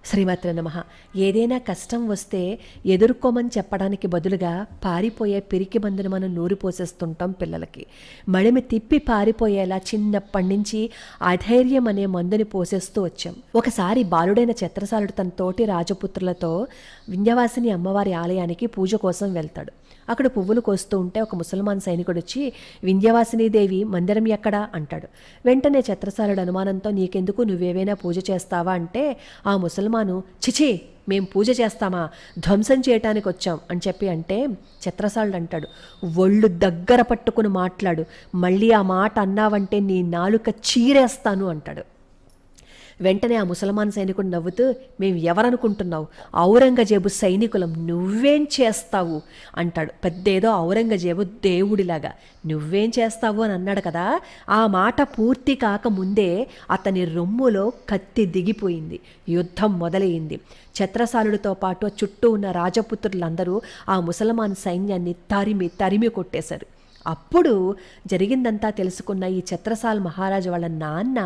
శ్రీమాత్రే నమః. ఏదైనా కష్టం వస్తే ఎదుర్కోమని చెప్పడానికి బదులుగా పారిపోయే పిరికి మందుని మనం నూరి పోసేస్తుంటాం పిల్లలకి. మడిమి తిప్పి పారిపోయేలా చిన్నప్పటి నుంచి అధైర్యం అనే మందుని పోసేస్తూ వచ్చాం. ఒకసారి బాలుడైన చిత్రసాలుడు తన తోటి రాజపుత్రులతో వింధ్యవాసిని అమ్మవారి ఆలయానికి పూజ కోసం వెళ్తాడు. అక్కడ పువ్వులు కోస్తూ ఉంటే ఒక ముసల్మాన్ సైనికుడు వచ్చి, వింధ్యవాసినీదేవి మందిరం ఎక్కడా అంటాడు. వెంటనే చిత్రసాలుడు అనుమానంతో, నీకెందుకు, నువ్వేవైనా పూజ చేస్తావా అంటే ఆ ముసల్మాను, చిచి మేం పూజ చేస్తామా, ధ్వంసం చేయటానికి వచ్చాం అని చెప్పి అంటే చిత్రసాలుడు అంటాడు, ఒళ్ళు దగ్గర పట్టుకుని మాట్లాడు, మళ్ళీ ఆ మాట అన్నావంటే నీ నాలుక చీరేస్తాను అంటాడు. వెంటనే ఆ ముసల్మాన్ సైనికుడు నవ్వుతూ, మేము ఎవరనుకుంటున్నావు, ఔరంగజేబు సైనికులం, నువ్వేం చేస్తావు అంటాడు. పెద్దేదో ఔరంగజేబు దేవుడిలాగా నువ్వేం చేస్తావు అని అన్నాడు కదా. ఆ మాట పూర్తి కాకముందే అతని రొమ్ములో కత్తి దిగిపోయింది. యుద్ధం మొదలైంది. ఛత్రసాలుడితో పాటు చుట్టూ ఉన్న రాజపుత్రులందరూ ఆ ముసల్మాన్ సైన్యాన్ని తరిమి కొట్టేశారు. అప్పుడు జరిగిందంతా తెలుసుకున్న ఈ ఛత్రసాల్ మహారాజు వాళ్ళ నాన్న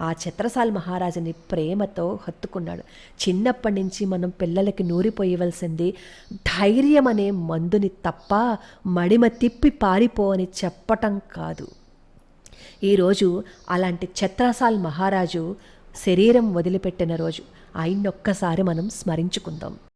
ఆ ఛత్రసాల్ మహారాజుని ప్రేమతో హత్తుకున్నాడు. చిన్నప్పటి నుంచి మనం పిల్లలకి నూరిపోయవలసింది ధైర్యం అనే మందుని తప్ప మడిమ తిప్పి పారిపో అని చెప్పటం కాదు. ఈరోజు అలాంటి ఛత్రసాల్ మహారాజు శరీరం వదిలిపెట్టిన రోజు. ఆయన్నొక్కసారి మనం స్మరించుకుందాం.